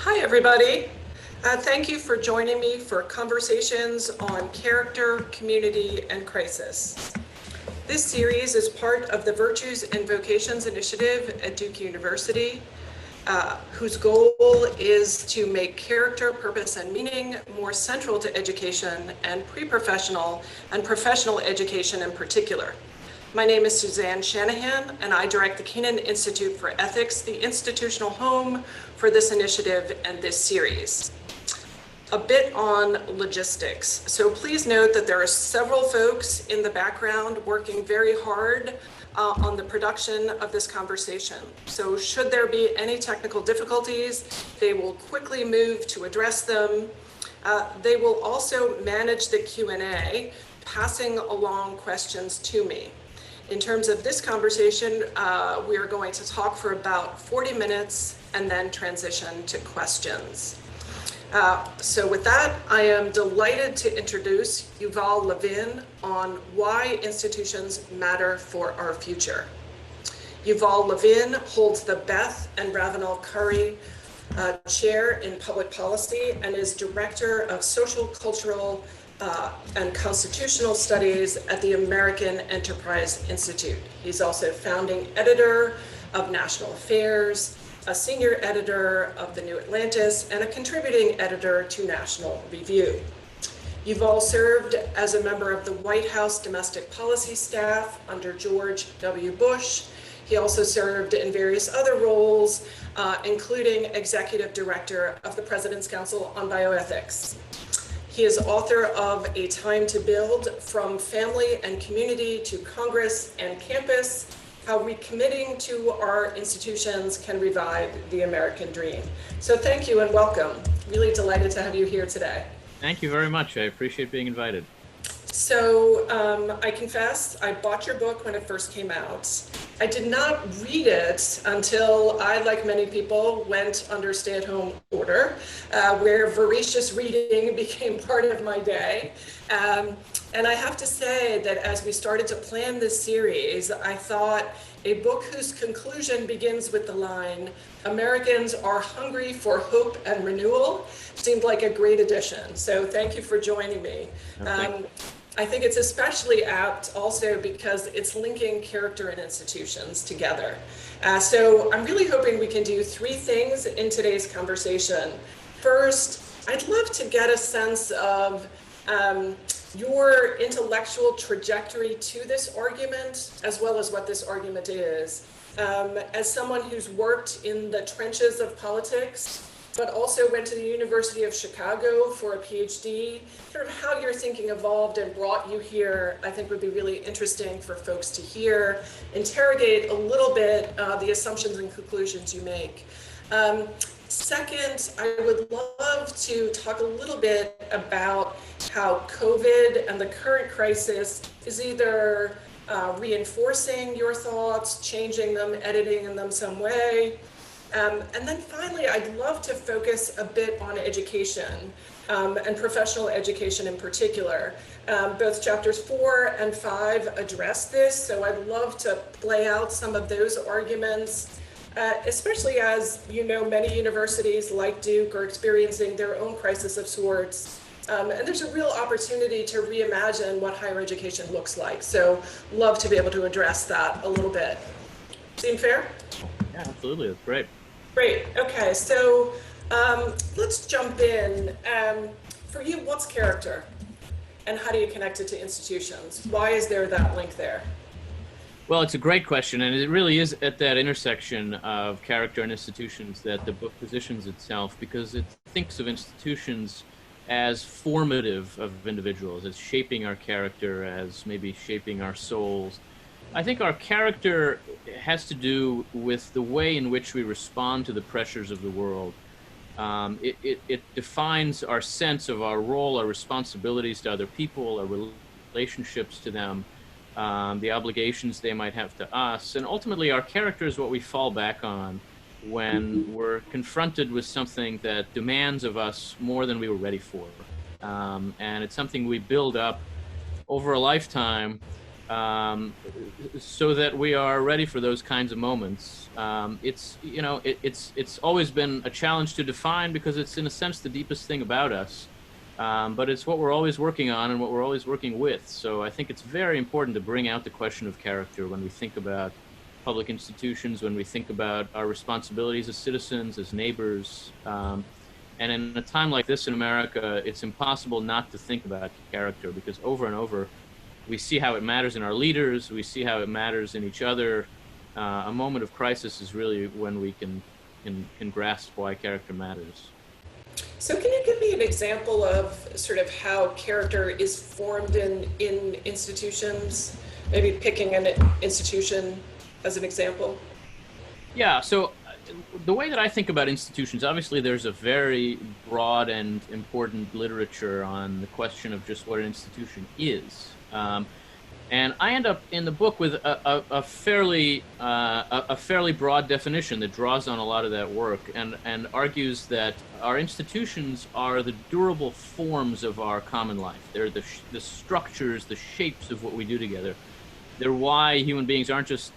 Hi, everybody. Thank you for joining me for conversations on character, community, and crisis. This series is part of the Virtues and Vocations initiative at Duke University, whose goal is to make character, purpose, and meaning more central to education and pre-professional and professional education in particular. My name is Suzanne Shanahan, and I direct the Kenan Institute for Ethics, the institutional home for this initiative and this series. A bit on logistics. So please note that there are several folks in the background working very hard on the production of this conversation. So should there be any technical difficulties, they will quickly move to address them. They will also manage the Q&A, passing along questions to me. In terms of this conversation, we are going to talk for about 40 minutes and then transition to questions. So with that, I am delighted to introduce Yuval Levin on why institutions matter for our future. Yuval Levin holds the Beth and Ravenel Curry Chair in Public Policy and is Director of Social, Cultural, and Constitutional Studies at the American Enterprise Institute. He's also founding editor of National Affairs, a senior editor of the New Atlantis, and a contributing editor to National Review. Yuval served as a member of the White House domestic policy staff under George W. Bush. He also served in various other roles, including executive director of the President's Council on Bioethics. He is author of A Time to Build, From Family and Community to Congress and Campus, How Recommitting to Our Institutions Can Revive the American Dream. So thank you and welcome. Really delighted to have you here today. Thank you very much. I appreciate being invited. So I confess, I bought your book when it first came out. I did not read it until I, like many people, went under stay-at-home order, where voracious reading became part of my day. And I have to say that as we started to plan this series, I thought a book whose conclusion begins with the line, "Americans are hungry for hope and renewal," seemed like a great addition. So thank you for joining me. I think it's especially apt also because it's linking character and institutions together. So I'm really hoping we can do three things in today's conversation. First, I'd love to get a sense of your intellectual trajectory to this argument, as well as what this argument is. As someone who's worked in the trenches of politics, but also went to the University of Chicago for a PhD, sort of how your thinking evolved and brought you here, I think would be really interesting for folks to hear, interrogate a little bit the assumptions and conclusions you make. Second, I would love to talk a little bit about how COVID and the current crisis is either reinforcing your thoughts, changing them, editing them some way. And then finally, I'd love to focus a bit on education and professional education in particular. Both chapters 4 and 5 address this, so I'd love to play out some of those arguments, especially as you know, many universities like Duke are experiencing their own crisis of sorts. And there's a real opportunity to reimagine what higher education looks like. So love to be able to address that a little bit. Seem fair? Yeah, absolutely. That's great. Great. Okay, so let's jump in. For you, what's character? And how do you connect it to institutions? Why is there that link there? Well, it's a great question, and it really is at that intersection of character and institutions that the book positions itself, because it thinks of institutions as formative of individuals, as shaping our character, as maybe shaping our souls. I think our character has to do with the way in which we respond to the pressures of the world. It defines our sense of our role, our responsibilities to other people, our relationships to them, the obligations they might have to us. And ultimately, our character is what we fall back on when we're confronted with something that demands of us more than we were ready for. And it's something we build up over a lifetime so that we are ready for those kinds of moments. It's always been a challenge to define because it's in a sense the deepest thing about us. But it's what we're always working on and what we're always working with. So I think it's very important to bring out the question of character when we think about public institutions, when we think about our responsibilities as citizens, as neighbors. And in a time like this in America, it's impossible not to think about character because over and over, we see how it matters in our leaders, we see how it matters in each other. A moment of crisis is really when we can grasp why character matters. So can you give me an example of sort of how character is formed in institutions? Maybe picking an institution as an example? Yeah, so the way that I think about institutions, obviously there's a very broad and important literature on the question of just what an institution is. And I end up in the book with a fairly broad definition that draws on a lot of that work and argues that our institutions are the durable forms of our common life. They're the structures, the shapes of what we do together. They're why human beings aren't just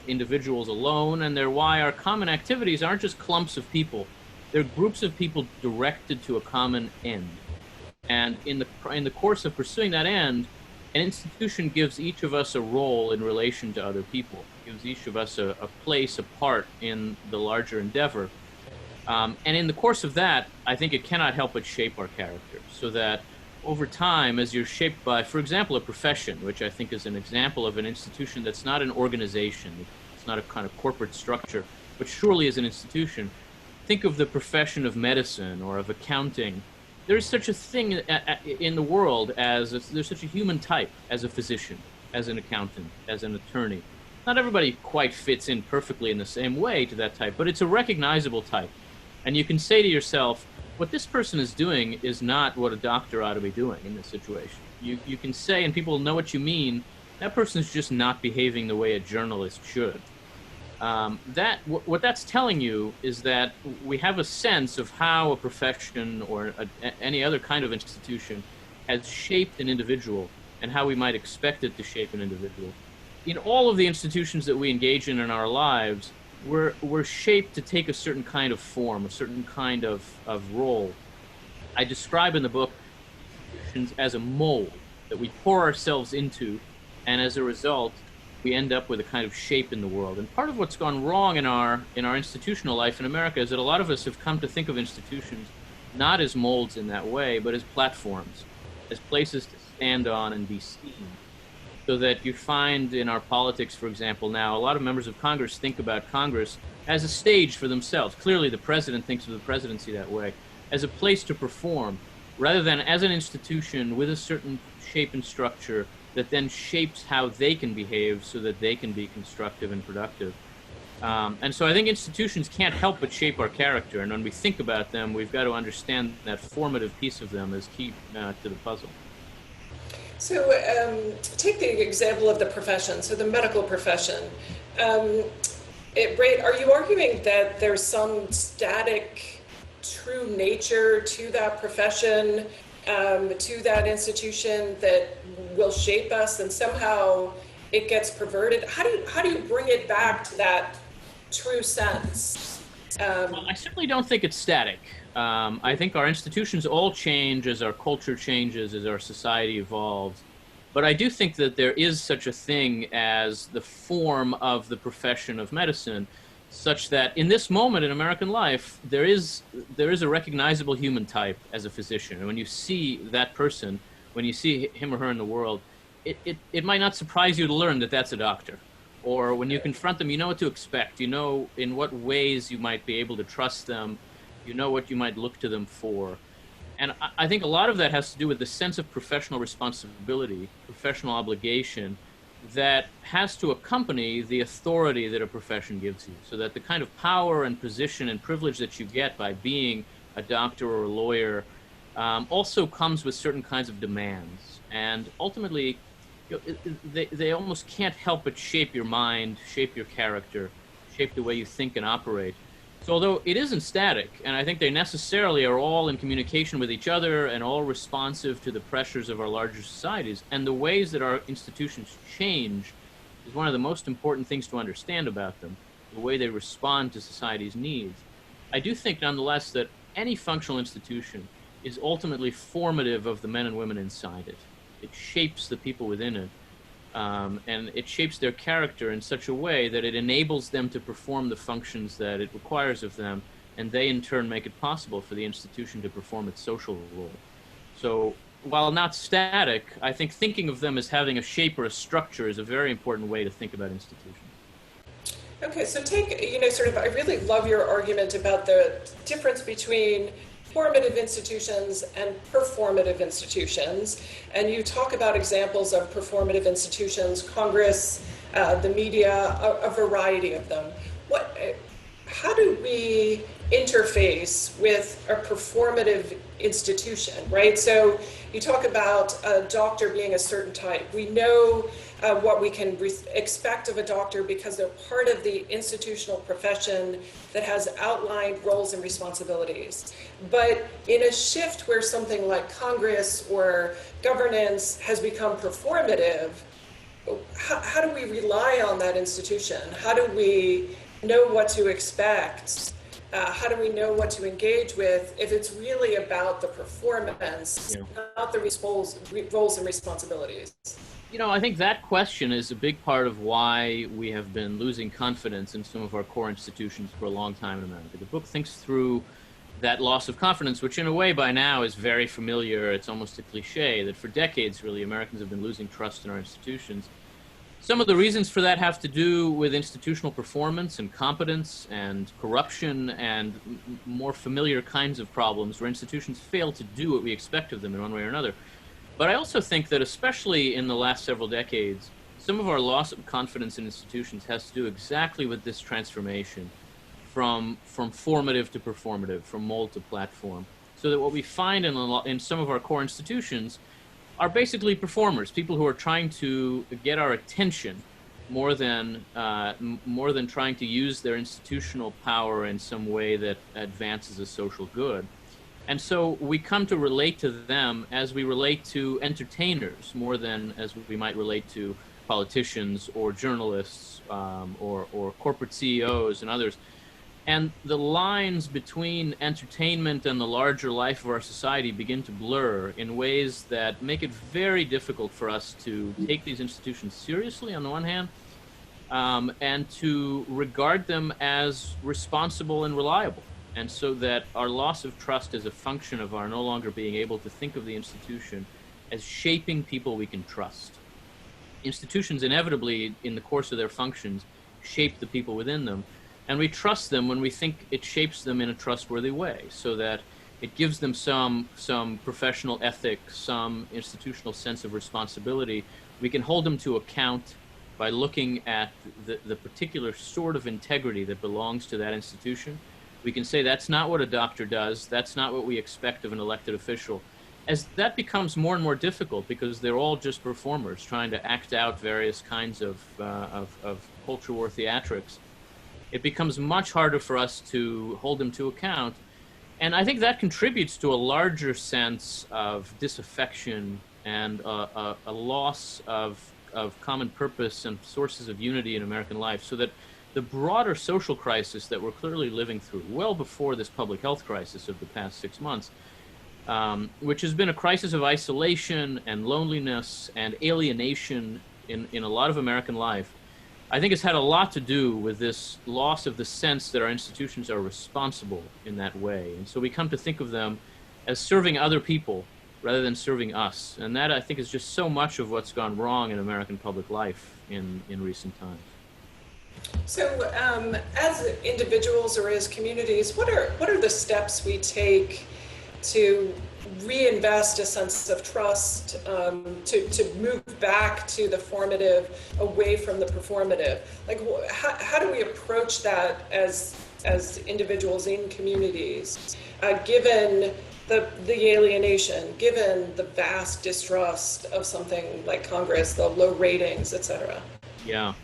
individuals alone, and they're why our common activities aren't just clumps of people. They're groups of people directed to a common end. And in the course of pursuing that end, an institution gives each of us a role in relation to other people, gives each of us a place, a part in the larger endeavor. And in the course of that, I think it cannot help but shape our character, so that over time, as you're shaped by, for example, a profession, which I think is an example of an institution that's not an organization, it's not a kind of corporate structure, but surely is an institution. Think of the profession of medicine or of accounting. There's such a thing in the world there's such a human type as a physician, as an accountant, as an attorney. Not everybody quite fits in perfectly in the same way to that type, but it's a recognizable type. And you can say to yourself, what this person is doing is not what a doctor ought to be doing in this situation. You can say, and people know what you mean, that person is just not behaving the way a journalist should. What that's telling you is that we have a sense of how a profession or any other kind of institution has shaped an individual and how we might expect it to shape an individual. In all of the institutions that we engage in our lives, we're shaped to take a certain kind of form, a certain kind of role. I describe in the book institutions as a mold that we pour ourselves into, and as a result, we end up with a kind of shape in the world. And part of what's gone wrong in our institutional life in America is that a lot of us have come to think of institutions not as molds in that way, but as platforms, as places to stand on and be seen. So that you find in our politics, for example, now, a lot of members of Congress think about Congress as a stage for themselves. Clearly, the president thinks of the presidency that way, as a place to perform, rather than as an institution with a certain shape and structure that then shapes how they can behave so that they can be constructive and productive. And so I think institutions can't help but shape our character. And when we think about them, we've got to understand that formative piece of them as key to the puzzle. So take the example of the profession, so the medical profession. Are you arguing that there's some static, true nature to that profession, to that institution that will shape us, and somehow it gets perverted? How do you bring it back to that true sense? Well, I certainly don't think it's static. I think our institutions all change as our culture changes, as our society evolves. But I do think that there is such a thing as the form of the profession of medicine, such that in this moment in American life, there is a recognizable human type as a physician. And when you see that person, when you see him or her in the world, it might not surprise you to learn that that's a doctor. Or when you confront them, you know what to expect. You know in what ways you might be able to trust them. You know what you might look to them for. And I think a lot of that has to do with the sense of professional responsibility, professional obligation that has to accompany the authority that a profession gives you. So that the kind of power and position and privilege that you get by being a doctor or a lawyer also comes with certain kinds of demands. And ultimately, they almost can't help but shape your mind, shape your character, shape the way you think and operate. So although it isn't static, and I think they necessarily are all in communication with each other and all responsive to the pressures of our larger societies, and the ways that our institutions change is one of the most important things to understand about them, the way they respond to society's needs. I do think, nonetheless, that any functional institution is ultimately formative of the men and women inside it. It shapes the people within it, and it shapes their character in such a way that it enables them to perform the functions that it requires of them, and they in turn make it possible for the institution to perform its social role. So while not static, I think thinking of them as having a shape or a structure is a very important way to think about institutions. Okay, so I really love your argument about the difference between formative institutions and performative institutions. And you talk about examples of performative institutions, Congress, the media, a variety of them. How do we interface with a performative institution, right? So you talk about a doctor being a certain type. We know what we can expect of a doctor because they're part of the institutional profession that has outlined roles and responsibilities. But in a shift where something like Congress or governance has become performative, how do we rely on that institution? How do we know what to expect? How do we know what to engage with if it's really about the performance, not the roles and responsibilities? I think that question is a big part of why we have been losing confidence in some of our core institutions for a long time in America. The book thinks through that loss of confidence, which in a way by now is very familiar. It's almost a cliche that for decades, really, Americans have been losing trust in our institutions. Some of the reasons for that have to do with institutional performance and competence and corruption and more familiar kinds of problems where institutions fail to do what we expect of them in one way or another. But I also think that especially in the last several decades, some of our loss of confidence in institutions has to do exactly with this transformation from formative to performative, from mold to platform. So that what we find in some of our core institutions are basically performers, people who are trying to get our attention more than trying to use their institutional power in some way that advances a social good. And so we come to relate to them as we relate to entertainers more than as we might relate to politicians or journalists or corporate CEOs and others. And the lines between entertainment and the larger life of our society begin to blur in ways that make it very difficult for us to take these institutions seriously on the one hand, and to regard them as responsible and reliable. And so that our loss of trust is a function of our no longer being able to think of the institution as shaping people we can trust. Institutions inevitably, in the course of their functions, shape the people within them. And we trust them when we think it shapes them in a trustworthy way, so that it gives them some professional ethic, some institutional sense of responsibility. We can hold them to account by looking at the particular sort of integrity that belongs to that institution. We can say that's not what a doctor does, that's not what we expect of an elected official. As that becomes more and more difficult because they're all just performers trying to act out various kinds of culture war theatrics, it becomes much harder for us to hold them to account. And I think that contributes to a larger sense of disaffection and a loss of common purpose and sources of unity in American life, so that the broader social crisis that we're clearly living through, well before this public health crisis of the past 6 months, which has been a crisis of isolation and loneliness and alienation in a lot of American life, I think it's had a lot to do with this loss of the sense that our institutions are responsible in that way. And so we come to think of them as serving other people rather than serving us. And that, I think, is just so much of what's gone wrong in American public life in recent times. So as individuals or as communities, what are the steps we take to reinvest a sense of trust, to move back to the formative, away from the performative? Like, how do we approach that as individuals in communities, given the alienation, given the vast distrust of something like Congress, the low ratings, et cetera? Yeah.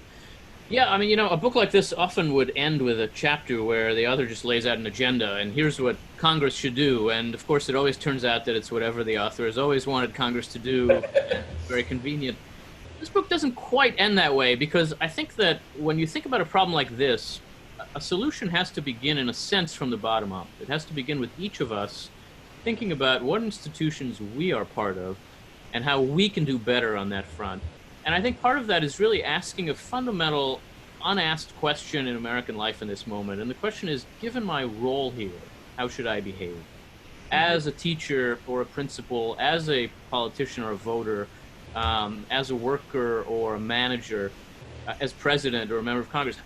Yeah, I mean, a book like this often would end with a chapter where the author just lays out an agenda and here's what Congress should do. And of course, it always turns out that it's whatever the author has always wanted Congress to do. And it's very convenient. This book doesn't quite end that way because I think that when you think about a problem like this, a solution has to begin in a sense from the bottom up. It has to begin with each of us thinking about what institutions we are part of and how we can do better on that front. And I think part of that is really asking a fundamental, unasked question in American life in this moment. And the question is, given my role here, how should I behave? As a teacher or a principal, as a politician or a voter, as a worker or a manager, as president or a member of Congress,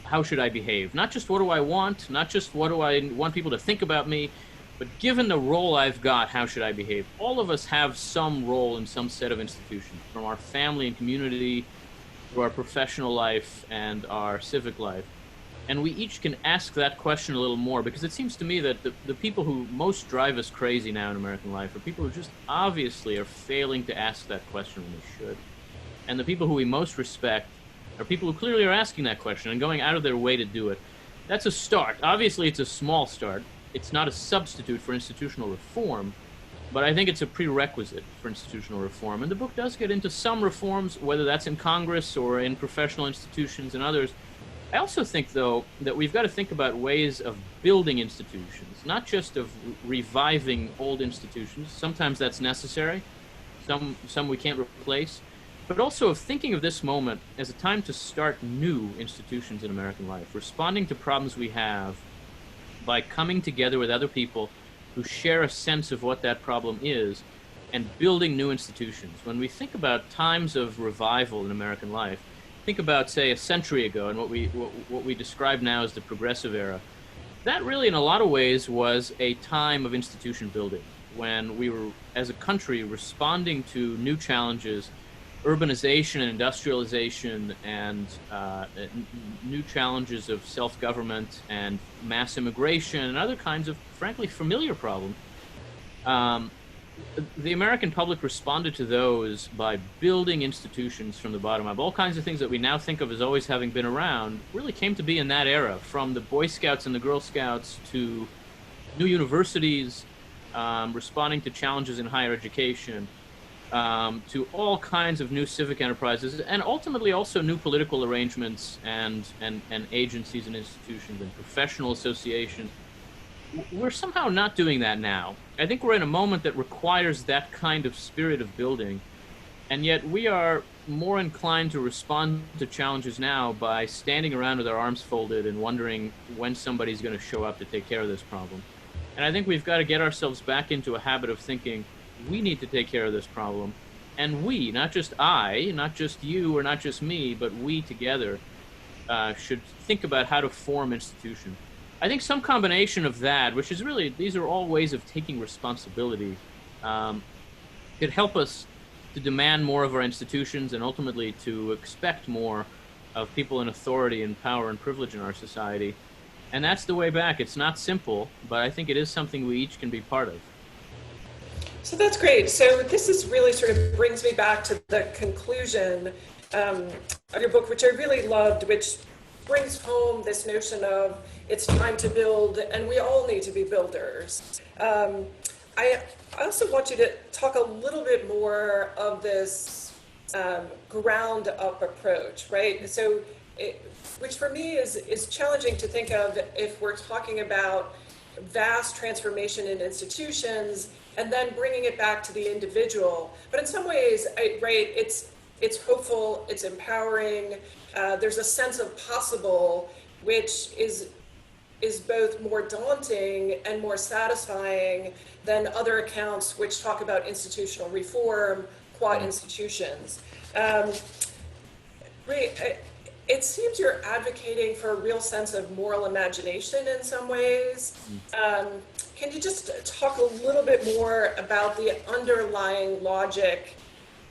how should I behave? Not just what do I want, not just what do I want people to think about me, but given the role I've got, how should I behave? All of us have some role in some set of institutions, from our family and community to our professional life and our civic life. And we each can ask that question a little more, because it seems to me that the people who most drive us crazy now in American life are people who just obviously are failing to ask that question when they should. And the people who we most respect are people who clearly are asking that question and going out of their way to do it. That's a start. Obviously, it's a small start. It's not a substitute for institutional reform, but I think it's a prerequisite for institutional reform. And the book does get into some reforms, whether that's in Congress or in professional institutions and others. I also think, though, that we've got to think about ways of building institutions, not just of reviving old institutions. Sometimes that's necessary. Some we can't replace. But also of thinking of this moment as a time to start new institutions in American life, responding to problems we have by coming together with other people who share a sense of what that problem is and building new institutions. When we think about times of revival in American life, think about, say, a century ago and what we describe now as the progressive era. That really, in a lot of ways, was a time of institution building when we were, as a country, responding to new challenges, urbanization and industrialization, and new challenges of self-government and mass immigration and other kinds of, frankly, familiar problems. The American public responded to those by building institutions from the bottom up. All kinds of things that we now think of as always having been around really came to be in that era, from the Boy Scouts and the Girl Scouts to new universities, responding to challenges in higher education, to all kinds of new civic enterprises, and ultimately also new political arrangements and agencies and institutions and professional associations. We're somehow not doing that now. I think we're in a moment that requires that kind of spirit of building, and yet we are more inclined to respond to challenges now by standing around with our arms folded and wondering when somebody's going to show up to take care of this problem. And I think we've got to get ourselves back into a habit of thinking, we need to take care of this problem. And we, not just I, not just you, or not just me, but we together should think about how to form institutions. I think some combination of that, which is really, these are all ways of taking responsibility, could help us to demand more of our institutions and ultimately to expect more of people in authority and power and privilege in our society. And that's the way back. It's not simple, but I think it is something we each can be part of. So that's great. So this is really sort of brings me back to the conclusion of your book, which I really loved, which brings home this notion of it's time to build, and we all need to be builders. I also want you to talk a little bit more of this ground up approach, right? So, which for me is challenging to think of if we're talking about vast transformation in institutions and then bringing it back to the individual. But in some ways, right, it's hopeful, it's empowering. There's a sense of possible, which is both more daunting and more satisfying than other accounts which talk about institutional reform, qua institutions. It seems you're advocating for a real sense of moral imagination in some ways. Can you just talk a little bit more about the underlying logic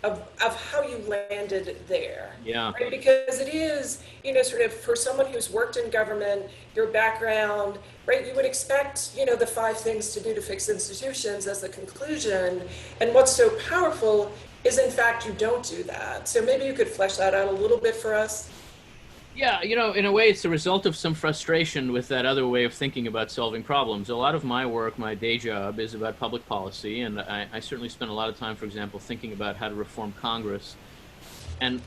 of how you landed there? Yeah. Right? Because it is, sort of for someone who's worked in government, your background, right, you would expect, the 5 things to do to fix institutions as the conclusion. And what's so powerful is, in fact, you don't do that. So maybe you could flesh that out a little bit for us. Yeah, in a way, it's a result of some frustration with that other way of thinking about solving problems. A lot of my work, my day job, is about public policy, and I certainly spend a lot of time, for example, thinking about how to reform Congress. And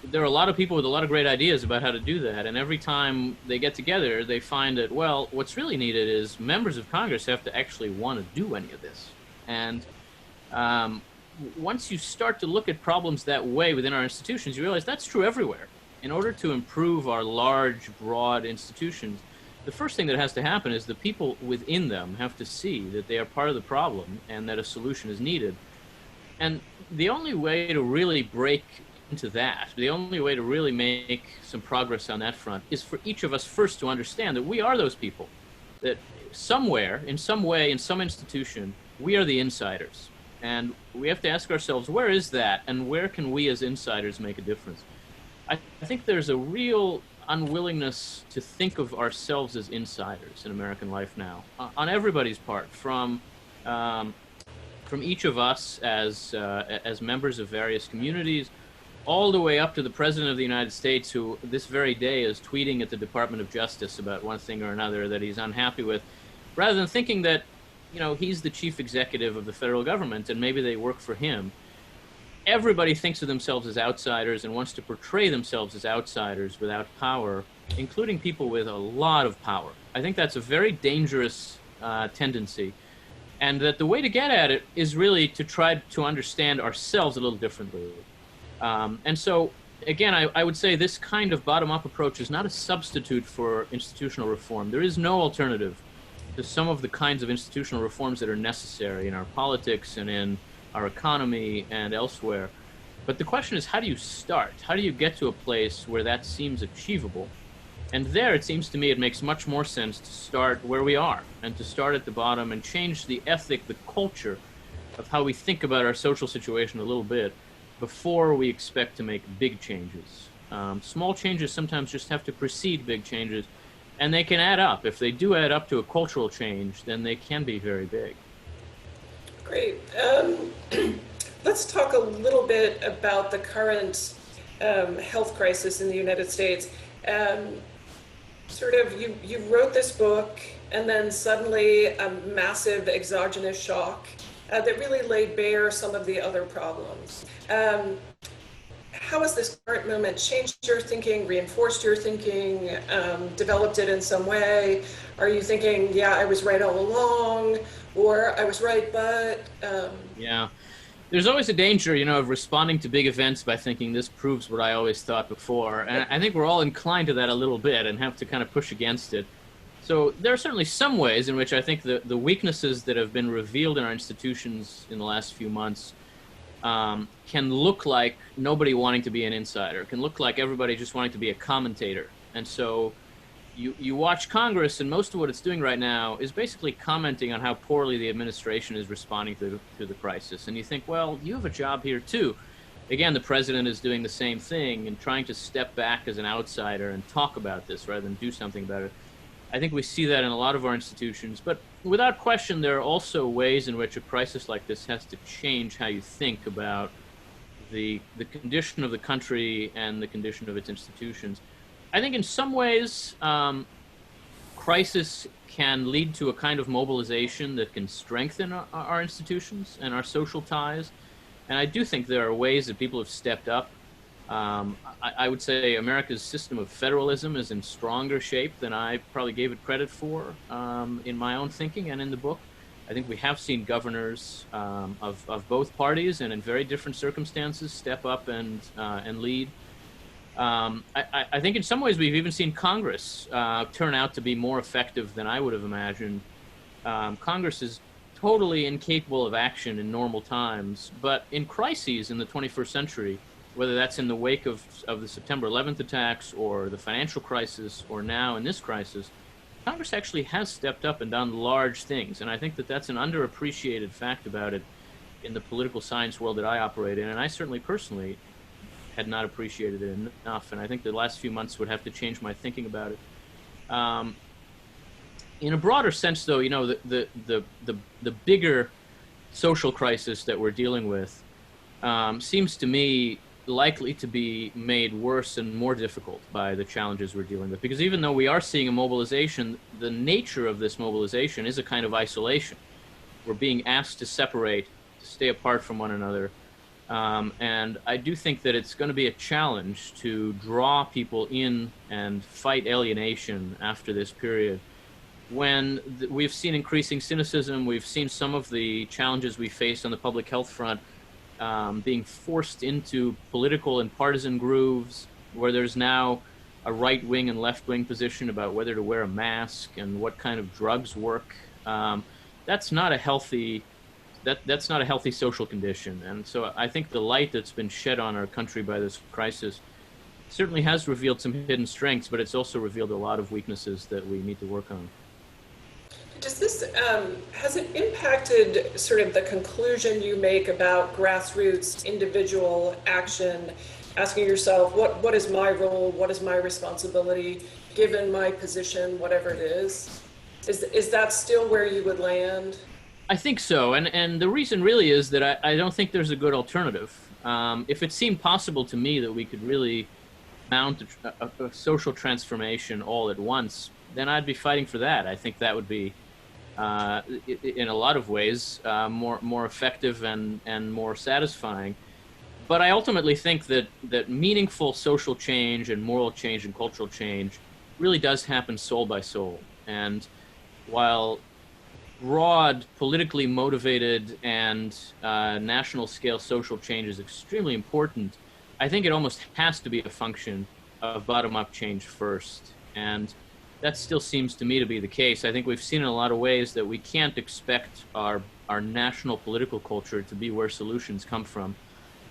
there are a lot of people with a lot of great ideas about how to do that. And every time they get together, they find that, well, what's really needed is members of Congress have to actually want to do any of this. And um, once you start to look at problems that way within our institutions, you realize that's true everywhere. In order to improve our large, broad institutions, the first thing that has to happen is the people within them have to see that they are part of the problem and that a solution is needed. And the only way to really break into that, the only way to really make some progress on that front is for each of us first to understand that we are those people, that somewhere, in some way, in some institution, we are the insiders. And we have to ask ourselves, where is that? And where can we as insiders make a difference? I think there's a real unwillingness to think of ourselves as insiders in American life now, on everybody's part, um, from each of us as members of various communities, all the way up to the President of the United States, who this very day is tweeting at the Department of Justice about one thing or another that he's unhappy with, rather than thinking that, he's the chief executive of the federal government and maybe they work for him. Everybody thinks of themselves as outsiders and wants to portray themselves as outsiders without power, including people with a lot of power. I think that's a very dangerous tendency, and that the way to get at it is really to try to understand ourselves a little differently. And so, again, I would say this kind of bottom-up approach is not a substitute for institutional reform. There is no alternative to some of the kinds of institutional reforms that are necessary in our politics and in our economy and elsewhere. But the question is, how do you start? How do you get to a place where that seems achievable? And there, it seems to me, it makes much more sense to start where we are and to start at the bottom and change the ethic, the culture of how we think about our social situation a little bit before we expect to make big changes. Small changes sometimes just have to precede big changes, and they can add up. If they do add up to a cultural change, then they can be very big. Great. Let's talk a little bit about the current health crisis in the United States. You wrote this book, and then suddenly a massive exogenous shock that really laid bare some of the other problems. How has this current moment changed your thinking, reinforced your thinking, developed it in some way? Are you thinking, yeah, I was right all along, or I was right, but... Yeah. There's always a danger, of responding to big events by thinking this proves what I always thought before. And I think we're all inclined to that a little bit and have to kind of push against it. So there are certainly some ways in which I think the weaknesses that have been revealed in our institutions in the last few months can look like nobody wanting to be an insider, can look like everybody just wanting to be a commentator. And so you watch Congress, and most of what it's doing right now is basically commenting on how poorly the administration is responding to the crisis. And you think, well, you have a job here too. Again, the president is doing the same thing and trying to step back as an outsider and talk about this rather than do something about it. I think we see that in a lot of our institutions, but without question, there are also ways in which a crisis like this has to change how you think about the condition of the country and the condition of its institutions. I think in some ways, crisis can lead to a kind of mobilization that can strengthen our institutions and our social ties. And I do think there are ways that people have stepped up. I would say America's system of federalism is in stronger shape than I probably gave it credit for in my own thinking and in the book. I think we have seen governors of both parties and in very different circumstances step up and lead. I think in some ways we've even seen Congress turn out to be more effective than I would have imagined. Congress is totally incapable of action in normal times, but in crises in the 21st century, whether that's in the wake of the September 11th attacks or the financial crisis or now in this crisis, Congress actually has stepped up and done large things. And I think that that's an underappreciated fact about it in the political science world that I operate in. And I certainly personally had not appreciated it enough. And I think the last few months would have to change my thinking about it. In a broader sense, though, the bigger social crisis that we're dealing with seems to me likely to be made worse and more difficult by the challenges we're dealing with. Because even though we are seeing a mobilization, the nature of this mobilization is a kind of isolation. We're being asked to separate, to stay apart from one another. And I do think that it's going to be a challenge to draw people in and fight alienation after this period. When we've seen increasing cynicism, we've seen some of the challenges we face on the public health front being forced into political and partisan grooves, where there's now a right-wing and left-wing position about whether to wear a mask and what kind of drugs work. That's not a healthy that's not a healthy social condition. And so I think the light that's been shed on our country by this crisis certainly has revealed some hidden strengths, but it's also revealed a lot of weaknesses that we need to work on. Does this, has it impacted sort of the conclusion you make about grassroots individual action, asking yourself, what is my role, what is my responsibility, given my position, whatever it is? Is that still where you would land? I think so, and the reason really is that I don't think there's a good alternative. If it seemed possible to me that we could really mount a social transformation all at once, then I'd be fighting for that. I think that would be, in a lot of ways, more effective and more satisfying. But I ultimately think that meaningful social change and moral change and cultural change really does happen soul by soul. And while broad, politically motivated and national scale social change is extremely important, I think it almost has to be a function of bottom-up change first. And that still seems to me to be the case. I think we've seen in a lot of ways that we can't expect our national political culture to be where solutions come from.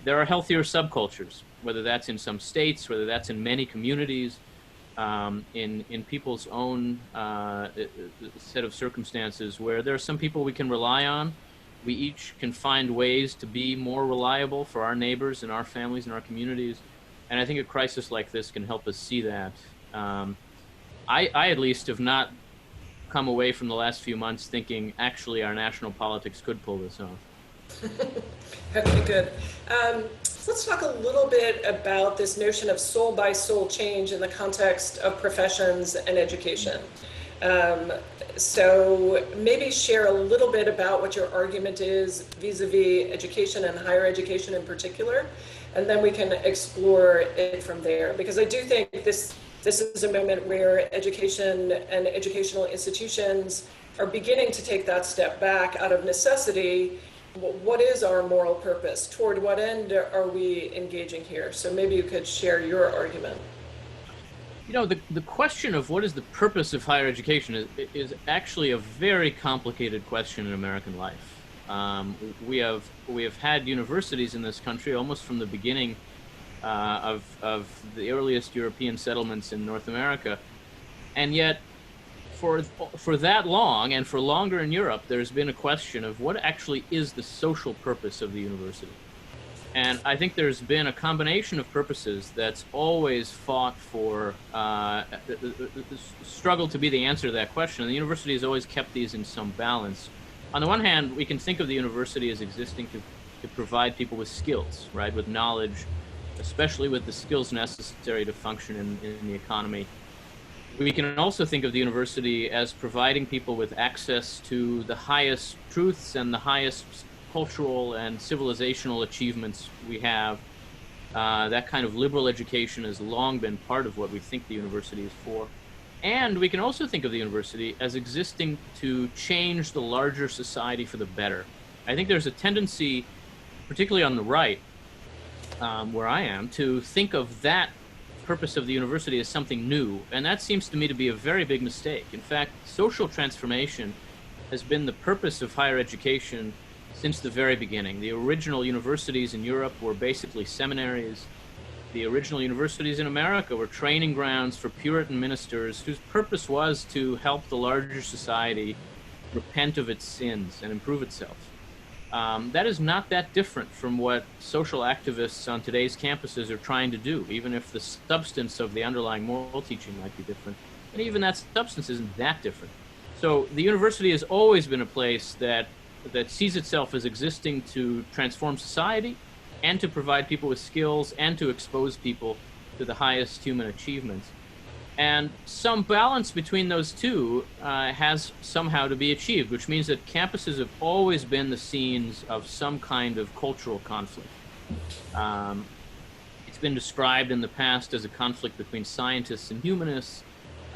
There are healthier subcultures, whether that's in some states, whether that's in many communities, in people's own set of circumstances, where there are some people we can rely on. We each can find ways to be more reliable for our neighbors and our families and our communities. And I think a crisis like this can help us see that. I at least have not come away from the last few months thinking actually our national politics could pull this off. Okay, good. Let's talk a little bit about this notion of soul by soul change in the context of professions and education. So maybe share a little bit about what your argument is vis-a-vis education and higher education in particular, and then we can explore it from there. Because I do think this is a moment where education and educational institutions are beginning to take that step back out of necessity. What is our moral purpose? Toward what end are we engaging here? So maybe you could share your argument. You know, the question of what is the purpose of higher education is actually a very complicated question in American life. We have had universities in this country almost from the beginning of the earliest European settlements in North America, and yet for that long, and for longer in Europe, there's been a question of what actually is the social purpose of the university. And I think there's been a combination of purposes that's always fought for, struggled to be the answer to that question. And the university has always kept these in some balance. On the one hand, we can think of the university as existing to provide people with skills, right, with knowledge, especially with the skills necessary to function in the economy. We can also think of the university as providing people with access to the highest truths and the highest cultural and civilizational achievements we have. That kind of liberal education has long been part of what we think the university is for. And we can also think of the university as existing to change the larger society for the better. I think there's a tendency, particularly on the right, where I am, to think of that purpose of the university as something new, and that seems to me to be a very big mistake. In fact, social transformation has been the purpose of higher education since the very beginning. The original universities in Europe were basically seminaries. The original universities in America were training grounds for Puritan ministers whose purpose was to help the larger society repent of its sins and improve itself. That is not that different from what social activists on today's campuses are trying to do, even if the substance of the underlying moral teaching might be different. And even that substance isn't that different. So the university has always been a place that sees itself as existing to transform society and to provide people with skills and to expose people to the highest human achievements. And some balance between those two has somehow to be achieved, which means that campuses have always been the scenes of some kind of cultural conflict. It's been described in the past as a conflict between scientists and humanists.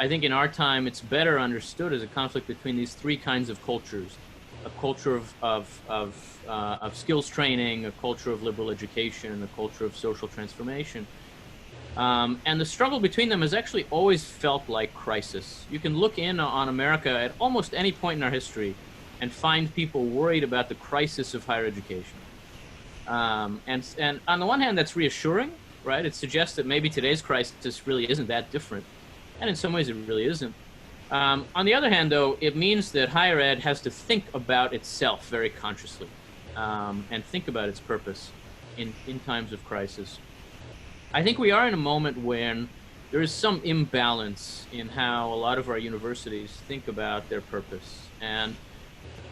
I think in our time, it's better understood as a conflict between these three kinds of cultures: a culture of skills training, a culture of liberal education, a culture of social transformation. And the struggle between them has actually always felt like crisis. You can look in on America at almost any point in our history and find people worried about the crisis of higher education. And on the one hand, that's reassuring, right? It suggests that maybe today's crisis really isn't that different. And in some ways, it really isn't. On the other hand, though, it means that higher ed has to think about itself very consciously and think about its purpose in times of crisis. I think we are in a moment when there is some imbalance in how a lot of our universities think about their purpose. And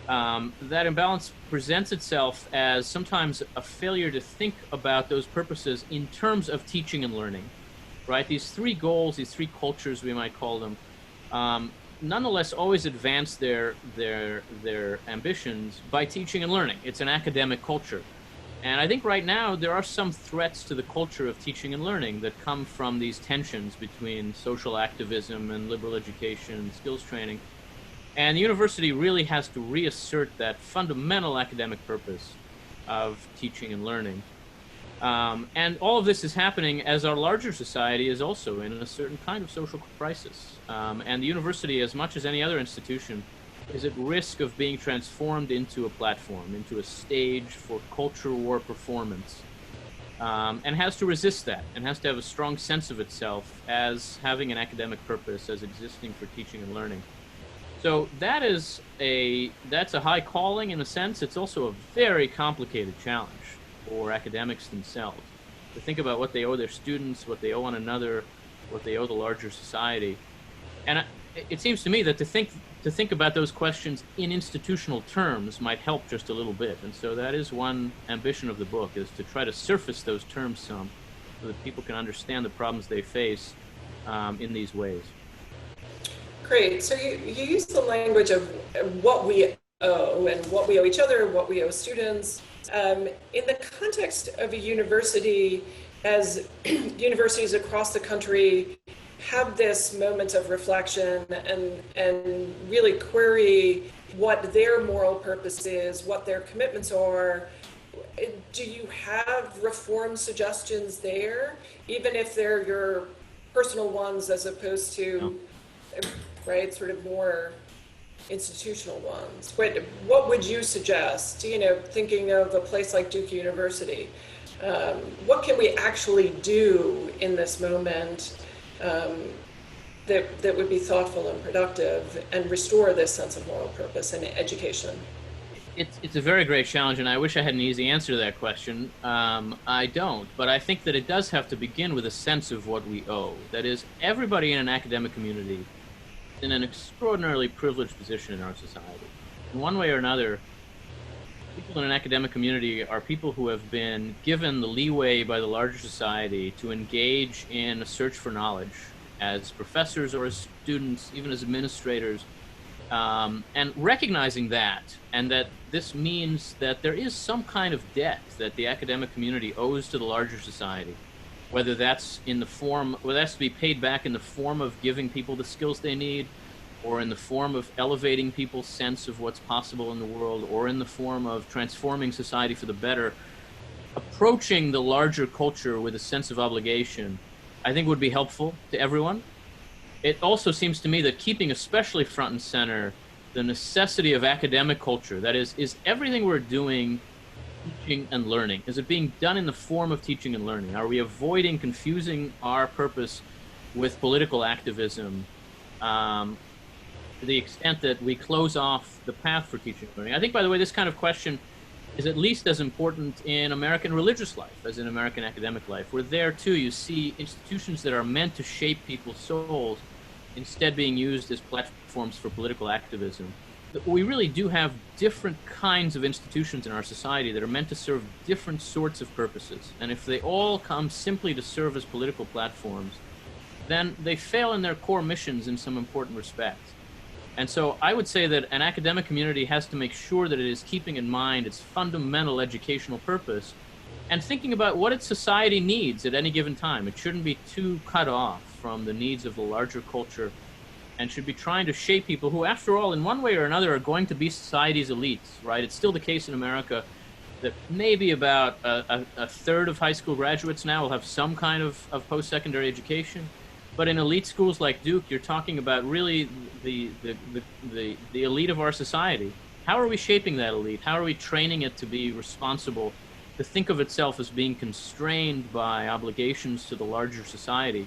that imbalance presents itself as sometimes a failure to think about those purposes in terms of teaching and learning, right? These three goals, these three cultures, we might call them, nonetheless always advance their ambitions by teaching and learning. It's an academic culture. And I think right now there are some threats to the culture of teaching and learning that come from these tensions between social activism and liberal education and skills training. And the university really has to reassert that fundamental academic purpose of teaching and learning. And all of this is happening as our larger society is also in a certain kind of social crisis. And the university, as much as any other institution, is at risk of being transformed into a platform, into a stage for culture war performance, and has to resist that, and has to have a strong sense of itself as having an academic purpose, as existing for teaching and learning. So that's a high calling in a sense. It's also a very complicated challenge for academics themselves to think about what they owe their students, what they owe one another, what they owe the larger society. And it seems to me that to think about those questions in institutional terms might help just a little bit. And so that is one ambition of the book, is to try to surface those terms some so that people can understand the problems they face in these ways. Great. So you use the language of what we owe and what we owe each other, what we owe students. In the context of a university, as universities across the country have this moment of reflection and really query what their moral purpose is, what their commitments are, do you have reform suggestions there, even if they're your personal ones as opposed to, right, sort of more institutional ones? What would you suggest, thinking of a place like Duke University? What can we actually do in this moment that would be thoughtful and productive and restore this sense of moral purpose in education? It's a very great challenge, and I wish I had an easy answer to that question. I don't, but I think that it does have to begin with a sense of what we owe. That is, everybody in an academic community is in an extraordinarily privileged position in our society. In one way or another, people in an academic community are people who have been given the leeway by the larger society to engage in a search for knowledge as professors or as students, even as administrators, and recognizing that, and that this means that there is some kind of debt that the academic community owes to the larger society, whether that's whether that's to be paid back in the form of giving people the skills they need, or in the form of elevating people's sense of what's possible in the world, or in the form of transforming society for the better. Approaching the larger culture with a sense of obligation, I think, would be helpful to everyone. It also seems to me that keeping especially front and center the necessity of academic culture, that is everything we're doing teaching and learning? Is it being done in the form of teaching and learning? Are we avoiding confusing our purpose with political activism to the extent that we close off the path for teaching and learning? I think, by the way, this kind of question is at least as important in American religious life as in American academic life, where there, too, you see institutions that are meant to shape people's souls instead being used as platforms for political activism. we really do have different kinds of institutions in our society that are meant to serve different sorts of purposes. And if they all come simply to serve as political platforms, then they fail in their core missions in some important respects. And so I would say that an academic community has to make sure that it is keeping in mind its fundamental educational purpose and thinking about what its society needs at any given time. It shouldn't be too cut off from the needs of the larger culture and should be trying to shape people who, after all, in one way or another, are going to be society's elites, right? It's still the case in America that maybe about a third of high school graduates now will have some kind of post-secondary education. But in elite schools like Duke, you're talking about really the elite of our society. How are we shaping that elite? How are we training it to be responsible, to think of itself as being constrained by obligations to the larger society?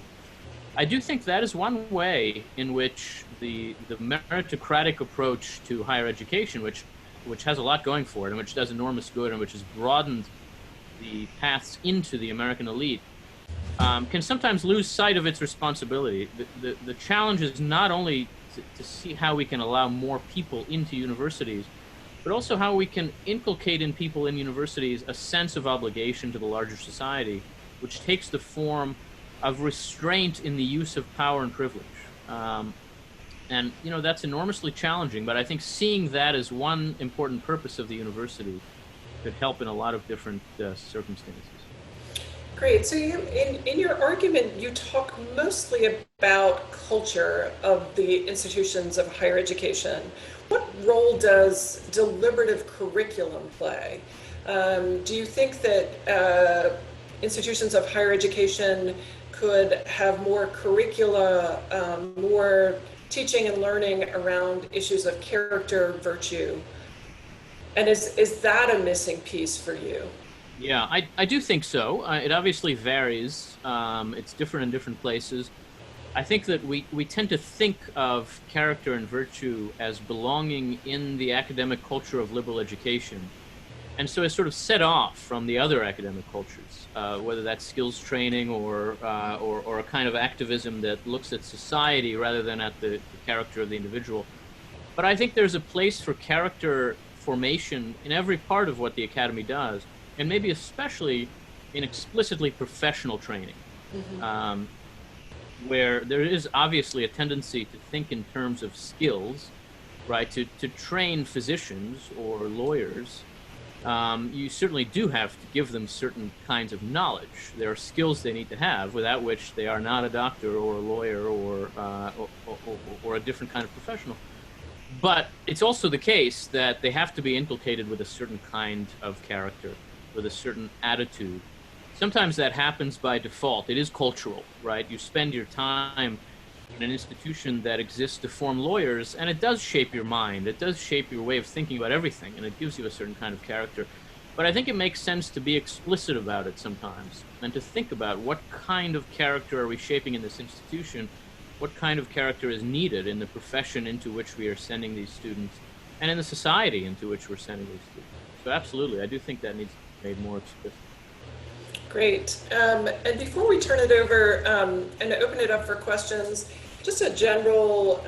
I do think that is one way in which the meritocratic approach to higher education, which has a lot going for it and which does enormous good and which has broadened the paths into the American elite, can sometimes lose sight of its responsibility. The challenge is not only to see how we can allow more people into universities, but also how we can inculcate in people in universities a sense of obligation to the larger society, which takes the form of restraint in the use of power and privilege. And, you know, that's enormously challenging, but I think seeing that as one important purpose of the university could help in a lot of different circumstances. Great. So in your argument, you talk mostly about culture of the institutions of higher education. What role does deliberative curriculum play? Do you think that institutions of higher education could have more curricula, more teaching and learning around issues of character, virtue? And is that a missing piece for you? Yeah, I do think so. It obviously varies. It's different in different places. I think that we tend to think of character and virtue as belonging in the academic culture of liberal education. And so it's sort of set off from the other academic cultures, whether that's skills training or a kind of activism that looks at society rather than at the character of the individual. But I think there's a place for character formation in every part of what the academy does, and maybe especially in explicitly professional training, where there is obviously a tendency to think in terms of skills, right? To train physicians or lawyers, you certainly do have to give them certain kinds of knowledge. There are skills they need to have, without which they are not a doctor or a lawyer or a different kind of professional. But it's also the case that they have to be inculcated with a certain kind of character, with a certain attitude. Sometimes that happens by default. It is cultural, right? You spend your time in an institution that exists to form lawyers, and it does shape your mind. It does shape your way of thinking about everything, and it gives you a certain kind of character. But I think it makes sense to be explicit about it sometimes, and to think about what kind of character are we shaping in this institution, what kind of character is needed in the profession into which we are sending these students, and in the society into which we're sending these students. So absolutely, I do think that needs to be made more explicit. Great. And before we turn it over and open it up for questions, just a general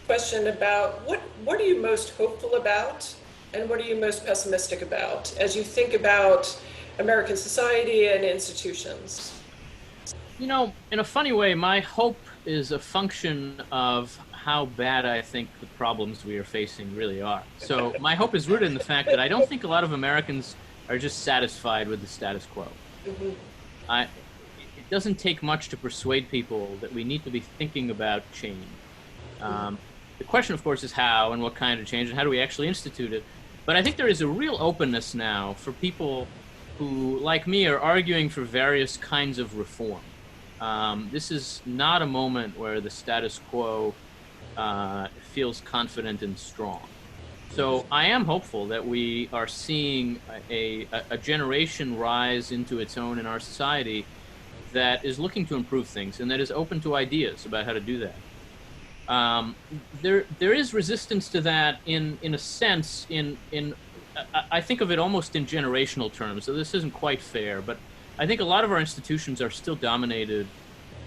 question about what are you most hopeful about and what are you most pessimistic about as you think about American society and institutions? You know, in a funny way, my hope is a function of how bad I think the problems we are facing really are. So my hope is rooted in the fact that I don't think a lot of Americans are just satisfied with the status quo. It doesn't take much to persuade people that we need to be thinking about change. The question, of course, is how and what kind of change and how do we actually institute it. But I think there is a real openness now for people who, like me, are arguing for various kinds of reform. This is not a moment where the status quo feels confident and strong. So I am hopeful that we are seeing a generation rise into its own in our society that is looking to improve things and that is open to ideas about how to do that. There is resistance to that in a sense. I think of it almost in generational terms. So this isn't quite fair, but I think a lot of our institutions are still dominated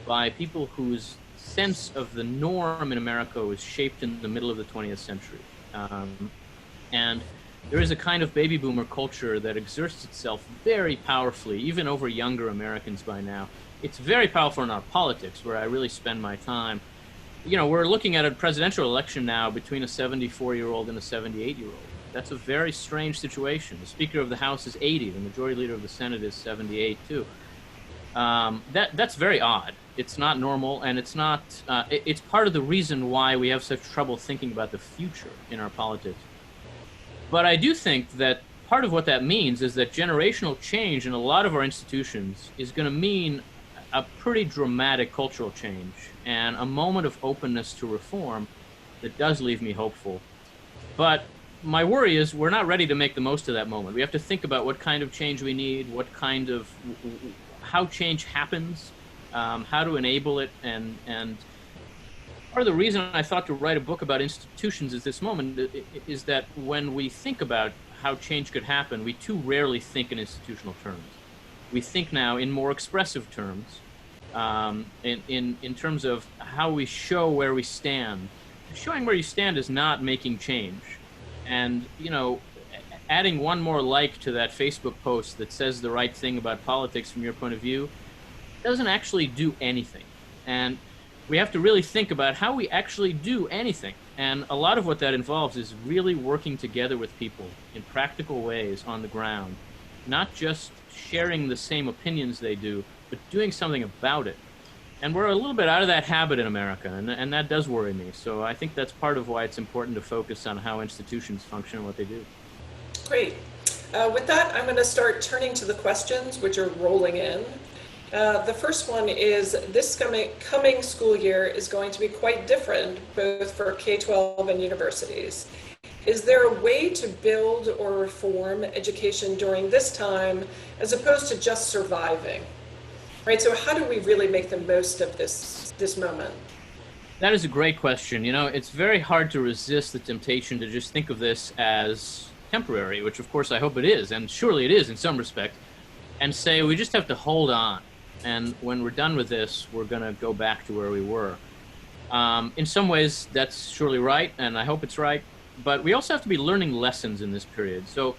by people whose sense of the norm in America was shaped in the middle of the 20th century. And there is a kind of baby boomer culture that exerts itself very powerfully, even over younger Americans by now. It's very powerful in our politics, where I really spend my time. You know, we're looking at a presidential election now between a 74-year-old and a 78-year-old. That's a very strange situation. The Speaker of the House is 80. The Majority Leader of the Senate is 78, too. That's very odd. It's not normal, and it's not. It's part of the reason why we have such trouble thinking about the future in our politics. But I do think that part of what that means is that generational change in a lot of our institutions is going to mean a pretty dramatic cultural change and a moment of openness to reform that does leave me hopeful. But my worry is we're not ready to make the most of that moment. We have to think about what kind of change we need, how change happens, how to enable it, and part of the reason I thought to write a book about institutions at this moment is that when we think about how change could happen, we too rarely think in institutional terms. We think now in more expressive terms, in terms of how we show where we stand. Showing where you stand is not making change. And, you know, adding one more like to that Facebook post that says the right thing about politics from your point of view doesn't actually do anything. And we have to really think about how we actually do anything. And a lot of what that involves is really working together with people in practical ways on the ground, not just sharing the same opinions they do, but doing something about it. And we're a little bit out of that habit in America, and that does worry me. So I think that's part of why it's important to focus on how institutions function and what they do. Great. With that, I'm going to start turning to the questions, which are rolling in. The first one is, this coming school year is going to be quite different, both for K-12 and universities. Is there a way to build or reform education during this time as opposed to just surviving? Right, so how do we really make the most of this moment? That is a great question. You know, it's very hard to resist the temptation to just think of this as temporary, which of course I hope it is, and surely it is in some respect, and say we just have to hold on. And when we're done with this, we're going to go back to where we were. In some ways, that's surely right, and I hope it's right. But we also have to be learning lessons in this period. So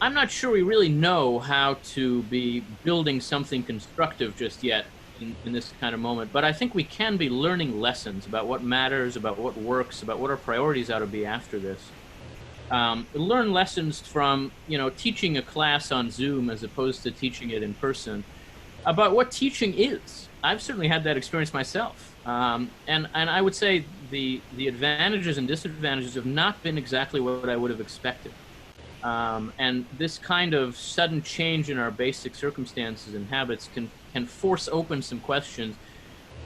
I'm not sure we really know how to be building something constructive just yet in this kind of moment. But I think we can be learning lessons about what matters, about what works, about what our priorities ought to be after this. Learn lessons from, you know, teaching a class on Zoom as opposed to teaching it in person, about what teaching is. I've certainly had that experience myself. And I would say the advantages and disadvantages have not been exactly what I would have expected. And this kind of sudden change in our basic circumstances and habits can force open some questions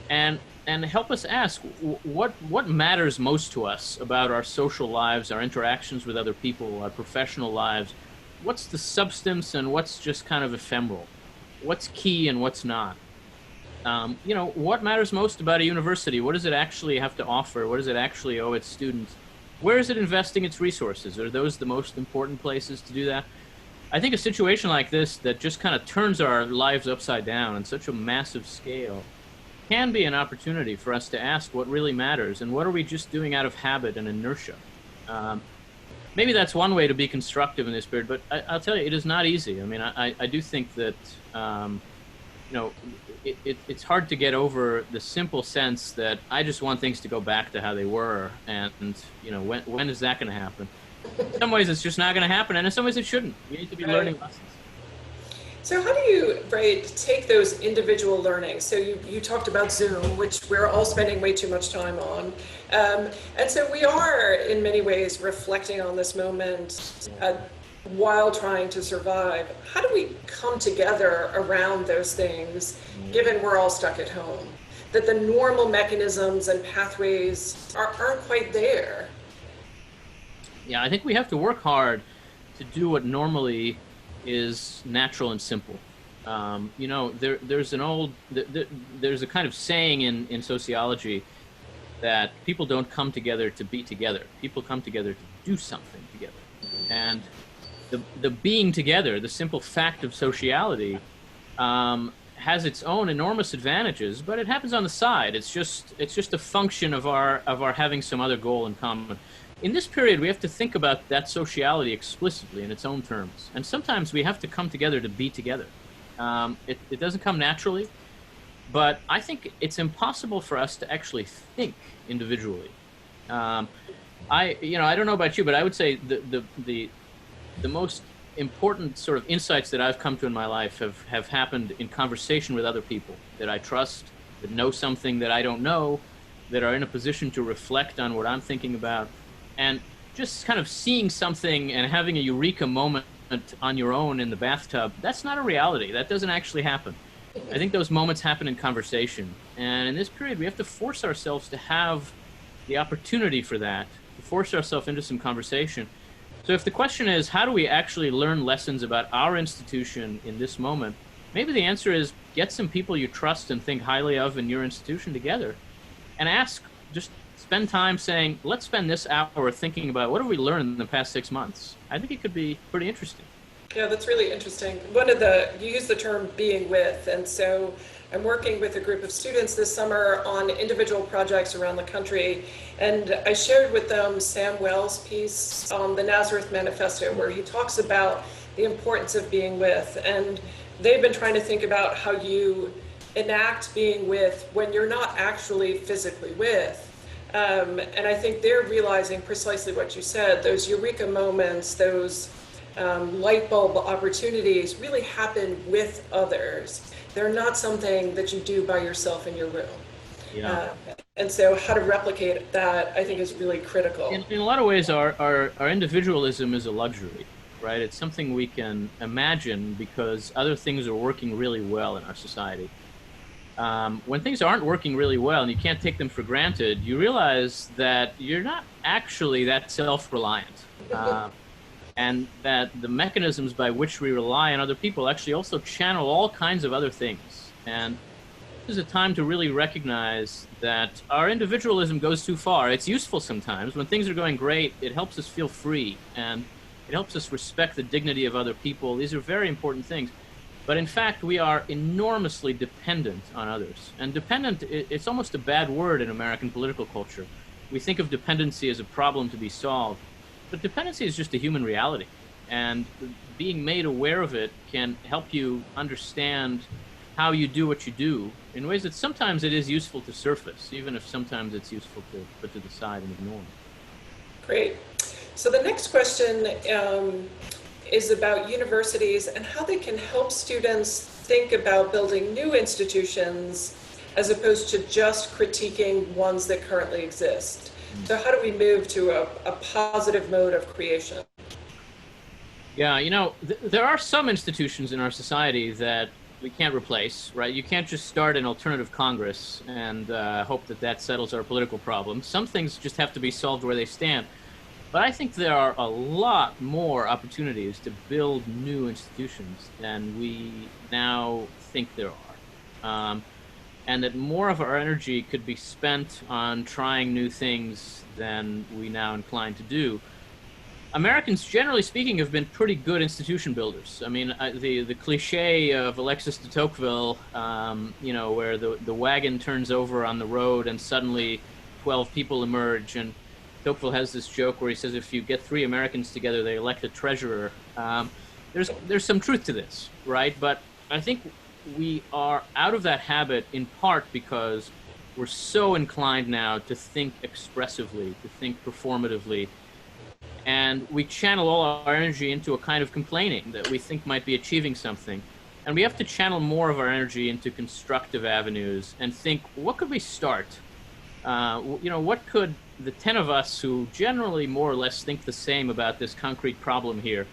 and help us ask what matters most to us about our social lives, our interactions with other people, our professional lives. What's the substance and what's just kind of ephemeral? What's key and what's not? You know, what matters most about a university? What does it actually have to offer? What does it actually owe its students? Where is it investing its resources? Are those the most important places to do that? I think a situation like this that just kind of turns our lives upside down on such a massive scale can be an opportunity for us to ask what really matters and what are we just doing out of habit and inertia. Maybe that's one way to be constructive in this period, but I'll tell you, it is not easy. I mean, I do think that, you know, it's hard to get over the simple sense that I just want things to go back to how they were, and you know, when is that going to happen? In some ways, it's just not going to happen, and in some ways, it shouldn't. We need to be learning lessons. So how do you, take those individual learnings? So you talked about Zoom, which we're all spending way too much time on. And so we are, in many ways, reflecting on this moment while trying to survive. How do we come together around those things, given we're all stuck at home? That the normal mechanisms and pathways aren't quite there. Yeah, I think we have to work hard to do what normally is natural and simple. You know, there's a kind of saying in sociology that people don't come together to be together. People come together to do something together. And the being together, the simple fact of sociality, has its own enormous advantages, but it happens on the side. It's just a function of our having some other goal in common. in this period, we have to think about that sociality explicitly in its own terms. And sometimes we have to come together to be together. It doesn't come naturally, but I think it's impossible for us to actually think individually. Um, I don't know about you, but I would say the most important sort of insights that I've come to in my life have happened in conversation with other people that I trust, that know something that I don't know, that are in a position to reflect on what I'm thinking about, and just kind of seeing something and having a eureka moment on your own in the bathtub. That's not a reality. That doesn't actually happen. I think those moments happen in conversation. And in this period, we have to force ourselves to have the opportunity for that, to force ourselves into some conversation. So if the question is, how do we actually learn lessons about our institution in this moment? Maybe the answer is get some people you trust and think highly of in your institution together and just spend time saying, let's spend this hour thinking about what have we learned in the past 6 months. I think it could be pretty interesting. Yeah, that's really interesting. You use the term being with, and so I'm working with a group of students this summer on individual projects around the country, and I shared with them Sam Wells' piece on the Nazareth Manifesto, where he talks about the importance of being with, and they've been trying to think about how you enact being with when you're not actually physically with. And I think they're realizing precisely what you said, those eureka moments, those light bulb opportunities really happen with others. They're not something that you do by yourself in your room. Yeah. And so how to replicate that, I think, is really critical. In a lot of ways, our individualism is a luxury, right? It's something we can imagine because other things are working really well in our society. When things aren't working really well and you can't take them for granted, you realize that you're not actually that self-reliant. And that the mechanisms by which we rely on other people actually also channel all kinds of other things. And this is a time to really recognize that our individualism goes too far. It's useful sometimes. When things are going great, it helps us feel free, and it helps us respect the dignity of other people. These are very important things. But in fact, we are enormously dependent on others. And dependent, it's almost a bad word in American political culture. We think of dependency as a problem to be solved. But dependency is just a human reality, and being made aware of it can help you understand how you do what you do in ways that sometimes it is useful to surface, even if sometimes it's useful to put to the side and ignore. Great. So the next question is about universities and how they can help students think about building new institutions as opposed to just critiquing ones that currently exist. So how do we move to a positive mode of creation? Yeah, there are some institutions in our society that we can't replace, right? You can't just start an alternative Congress and hope that settles our political problems. Some things just have to be solved where they stand. But I think there are a lot more opportunities to build new institutions than we now think there are. And that more of our energy could be spent on trying new things than we now incline to do. Americans, generally speaking, have been pretty good institution builders. I mean, the cliche of Alexis de Tocqueville, where the wagon turns over on the road and suddenly 12 people emerge. And Tocqueville has this joke where he says, if you get 3 Americans together, they elect a treasurer. There's some truth to this, right? But I think we are out of that habit in part because we're so inclined now to think expressively, to think performatively, and we channel all our energy into a kind of complaining that we think might be achieving something. And we have to channel more of our energy into constructive avenues and think, what could we start? What could the 10 of us who generally more or less think the same about this concrete problem here,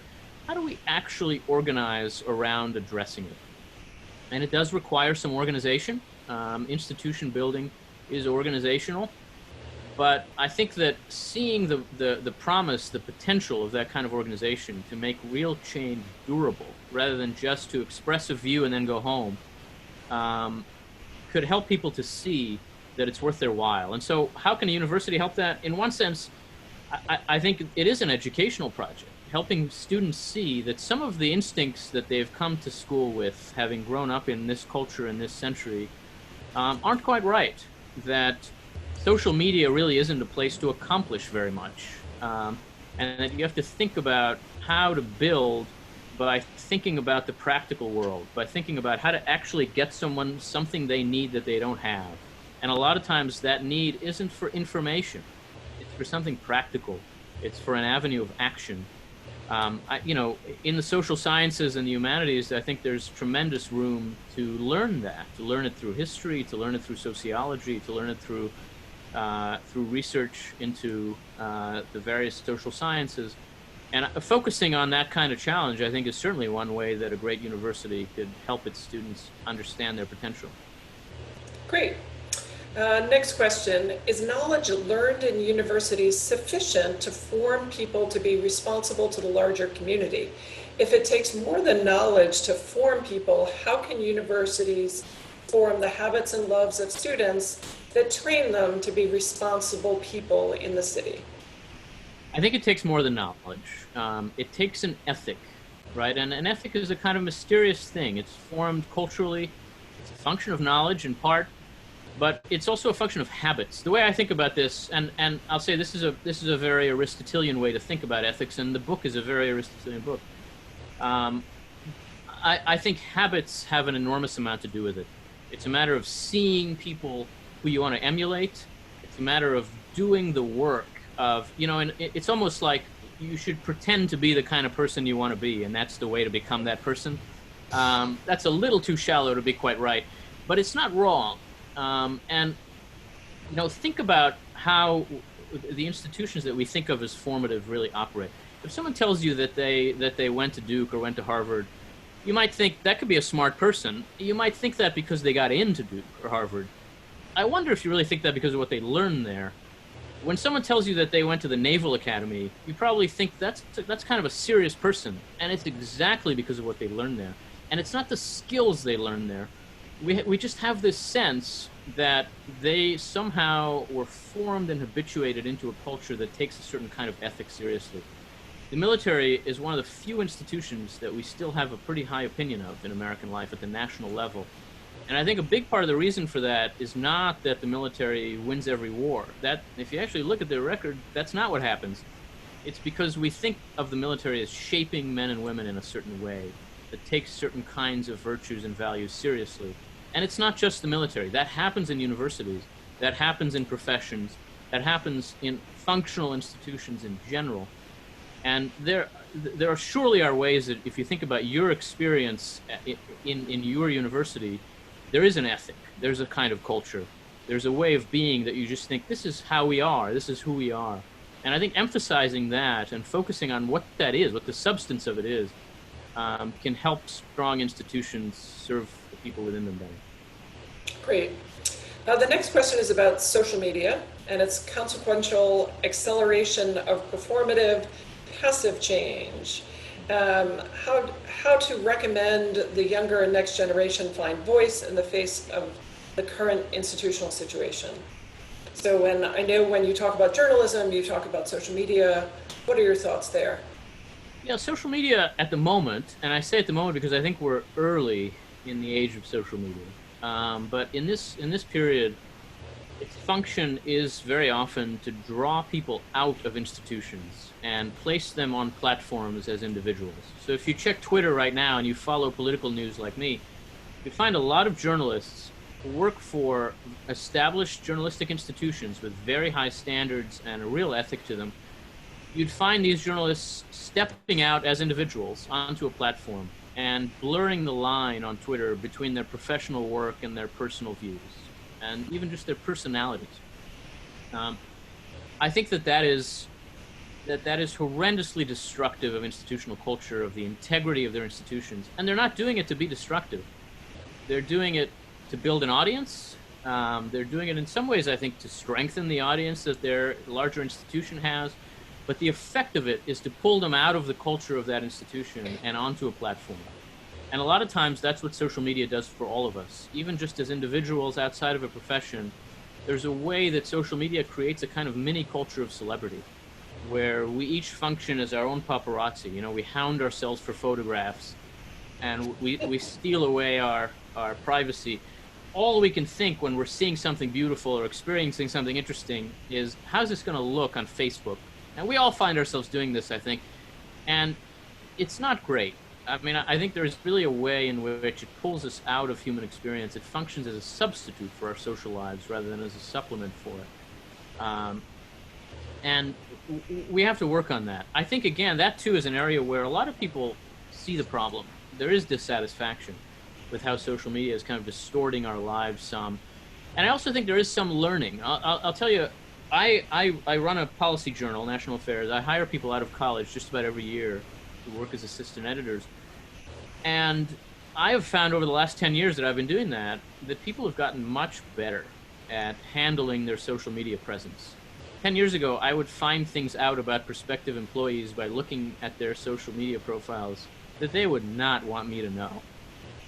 how do we actually organize around addressing it? And it does require some organization. Institution building is organizational. But I think that seeing the promise, the potential of that kind of organization to make real change durable, rather than just to express a view and then go home, could help people to see that it's worth their while. And so how can a university help that? In one sense, I think it is an educational project, helping students see that some of the instincts that they've come to school with, having grown up in this culture in this century, aren't quite right. That social media really isn't a place to accomplish very much. and that you have to think about how to build by thinking about the practical world, by thinking about how to actually get someone something they need that they don't have. And a lot of times that need isn't for information. It's for something practical. It's for an avenue of action. In the social sciences and the humanities, I think there's tremendous room to learn that, to learn it through history, to learn it through sociology, to learn it through research into the various social sciences. And focusing on that kind of challenge, I think, is certainly one way that a great university could help its students understand their potential. Great. Next question. Is knowledge learned in universities sufficient to form people to be responsible to the larger community? If it takes more than knowledge to form people, how can universities form the habits and loves of students that train them to be responsible people in the city? I think it takes more than knowledge. It takes an ethic, right? And an ethic is a kind of mysterious thing. It's formed culturally. It's a function of knowledge in part, but it's also a function of habits. The way I think about this, and I'll say this is a very Aristotelian way to think about ethics, and the book is a very Aristotelian book. I think habits have an enormous amount to do with it. It's a matter of seeing people who you want to emulate. It's a matter of doing the work of, and it's almost like you should pretend to be the kind of person you want to be, and that's the way to become that person. That's a little too shallow to be quite right, but it's not wrong. Think about how the institutions that we think of as formative really operate. If someone tells you that they went to Duke or went to Harvard, you might think that could be a smart person. You might think that because they got into Duke or Harvard. I wonder if you really think that because of what they learned there. When someone tells you that they went to the Naval Academy, you probably think that's kind of a serious person, and it's exactly because of what they learned there. And it's not the skills they learned there. We just have this sense that they somehow were formed and habituated into a culture that takes a certain kind of ethic seriously. The military is one of the few institutions that we still have a pretty high opinion of in American life at the national level. And I think a big part of the reason for that is not that the military wins every war. That, if you actually look at their record, that's not what happens. It's because we think of the military as shaping men and women in a certain way that takes certain kinds of virtues and values seriously. And it's not just the military. That happens in universities. That happens in professions. That happens in functional institutions in general. And there surely are ways that, if you think about your experience in your university, there is an ethic. There's a kind of culture. There's a way of being that you just think, this is how we are. This is who we are. And I think emphasizing that and focusing on what that is, what the substance of it is, can help strong institutions serve the people within them better. Great. The next question is about social media and its consequential acceleration of performative passive change. How to recommend the younger and next generation find voice in the face of the current institutional situation. So when you talk about journalism, you talk about social media. What are your thoughts there? Yeah, social media at the moment, and I say at the moment because I think we're early in the age of social media. But in this period, its function is very often to draw people out of institutions and place them on platforms as individuals. So if you check Twitter right now and you follow political news like me, you find a lot of journalists who work for established journalistic institutions with very high standards and a real ethic to them. You'd find these journalists stepping out as individuals onto a platform and blurring the line on Twitter between their professional work and their personal views, and even just their personalities. I think that is horrendously destructive of institutional culture, of the integrity of their institutions. And they're not doing it to be destructive. They're doing it to build an audience. They're doing it in some ways, I think, to strengthen the audience that their larger institution has. But the effect of it is to pull them out of the culture of that institution and onto a platform. And a lot of times that's what social media does for all of us. Even just as individuals outside of a profession, there's a way that social media creates a kind of mini culture of celebrity where we each function as our own paparazzi. We hound ourselves for photographs and we steal away our privacy. All we can think when we're seeing something beautiful or experiencing something interesting is, how's this going to look on Facebook? And we all find ourselves doing this, I think, and it's not great. I mean, I think there's really a way in which it pulls us out of human experience. It functions as a substitute for our social lives rather than as a supplement for it. And we have to work on that. I think, again, that too is an area where a lot of people see the problem. There is dissatisfaction with how social media is kind of distorting our lives some. And I also think there is some learning. I'll tell you, I run a policy journal, National Affairs. I hire people out of college just about every year to work as assistant editors. And I have found over the last 10 years that I've been doing that people have gotten much better at handling their social media presence. 10 years ago, I would find things out about prospective employees by looking at their social media profiles that they would not want me to know.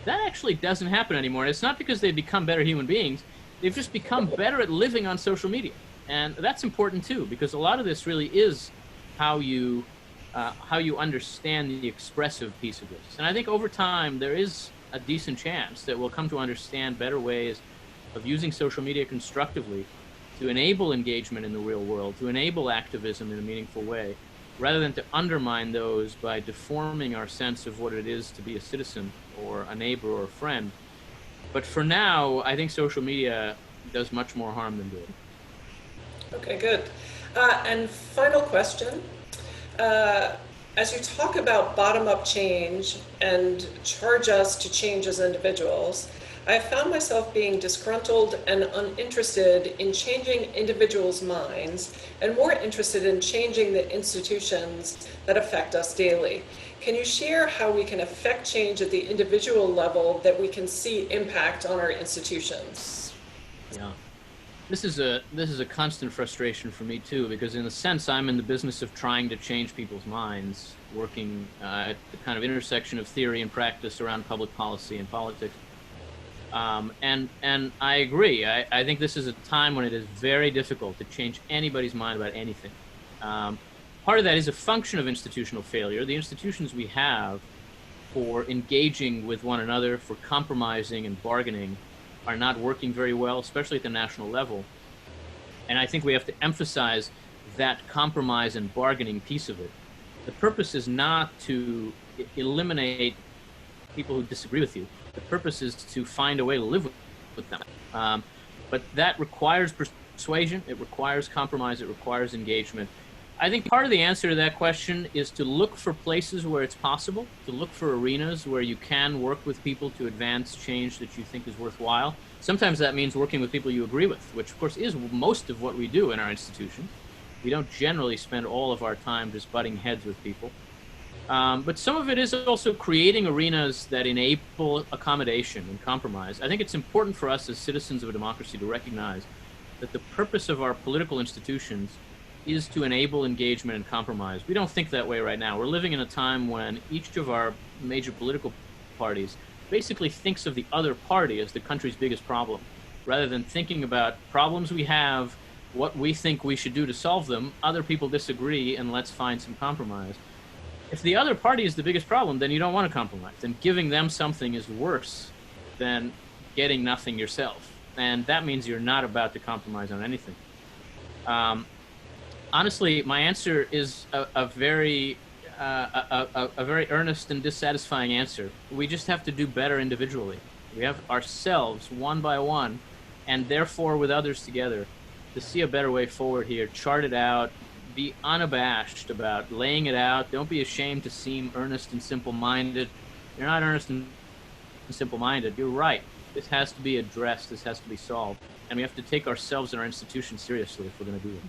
That actually doesn't happen anymore. And it's not because they've become better human beings. They've just become better at living on social media. And that's important too, because a lot of this really is how you understand the expressive piece of this. And I think over time, there is a decent chance that we'll come to understand better ways of using social media constructively to enable engagement in the real world, to enable activism in a meaningful way, rather than to undermine those by deforming our sense of what it is to be a citizen or a neighbor or a friend. But for now, I think social media does much more harm than good. Okay, good. And final question. As you talk about bottom-up change and charge us to change as individuals, I have found myself being disgruntled and uninterested in changing individuals' minds and more interested in changing the institutions that affect us daily. Can you share how we can affect change at the individual level that we can see impact on our institutions? Yeah. This is a constant frustration for me too, because in a sense I'm in the business of trying to change people's minds, working at the kind of intersection of theory and practice around public policy and politics. And I agree. I think this is a time when it is very difficult to change anybody's mind about anything. Part of that is a function of institutional failure. The institutions we have for engaging with one another, for compromising and bargaining, are not working very well, especially at the national level. And I think we have to emphasize that compromise and bargaining piece of it. The purpose is not to eliminate people who disagree with you. The purpose is to find a way to live with them. But that requires persuasion, it requires compromise, it requires engagement. I think part of the answer to that question is to look for places where it's possible, to look for arenas where you can work with people to advance change that you think is worthwhile. Sometimes that means working with people you agree with, which of course is most of what we do in our institution. We don't generally spend all of our time just butting heads with people. But some of it is also creating arenas that enable accommodation and compromise. I think it's important for us as citizens of a democracy to recognize that the purpose of our political institutions is to enable engagement and compromise. We don't think that way right now. We're living in a time when each of our major political parties basically thinks of the other party as the country's biggest problem, rather than thinking about problems we have, what we think we should do to solve them. Other people disagree, and let's find some compromise. If the other party is the biggest problem, then you don't want to compromise. And giving them something is worse than getting nothing yourself. And that means you're not about to compromise on anything. Honestly, my answer is a very earnest and dissatisfying answer. We just have to do better individually. We have ourselves, one by one, and therefore with others together, to see a better way forward here, chart it out, be unabashed about laying it out. Don't be ashamed to seem earnest and simple-minded. You're not earnest and simple-minded. You're right. This has to be addressed. This has to be solved. And we have to take ourselves and our institutions seriously if we're going to do it.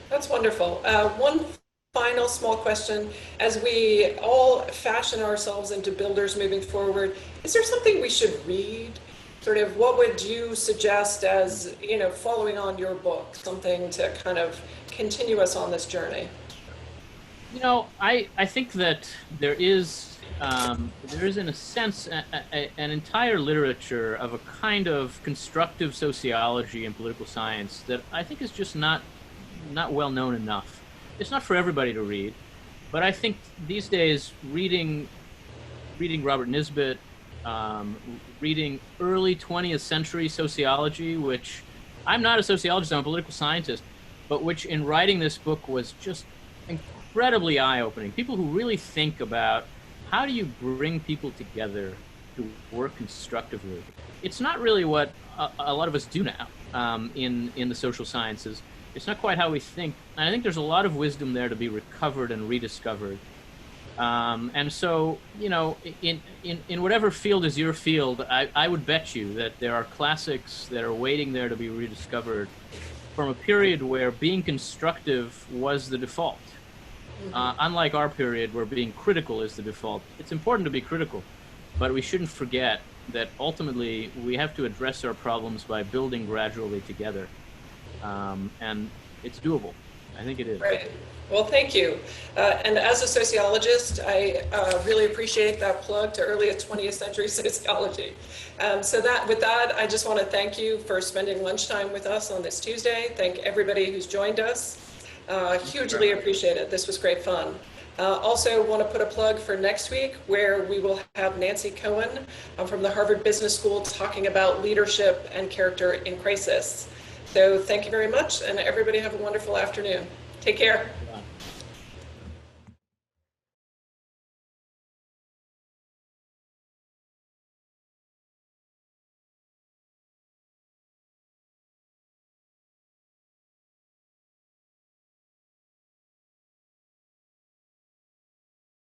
That's wonderful. One final small question. As we all fashion ourselves into builders moving forward, is there something we should read? Sort of, what would you suggest as, following on your book, something to kind of continue us on this journey? I think that there is in a sense an entire literature of a kind of constructive sociology and political science that I think is just not well known enough. It's not for everybody to read, but I think these days reading Robert Nisbet, reading early 20th century sociology, which I'm not a sociologist, I'm a political scientist, but which in writing this book was just incredibly eye-opening. People who really think about how do you bring people together to work constructively. It's not really what a lot of us do now in the social sciences. It's not quite how we think. And I think there's a lot of wisdom there to be recovered and rediscovered. And so, you know, in whatever field is your field, I would bet you that there are classics that are waiting there to be rediscovered from a period where being constructive was the default. Unlike our period where being critical is the default. It's important to be critical, but we shouldn't forget that ultimately we have to address our problems by building gradually together. And it's doable. I think it is. Right. Well, thank you. And as a sociologist, I really appreciate that plug to early 20th century sociology. With that, I just want to thank you for spending lunchtime with us on this Tuesday. Thank everybody who's joined us. Hugely appreciate it. This was great fun. Also want to put a plug for next week, where we will have Nancy Cohen from the Harvard Business School talking about leadership and character in crisis. So thank you very much, and everybody have a wonderful afternoon. Take care.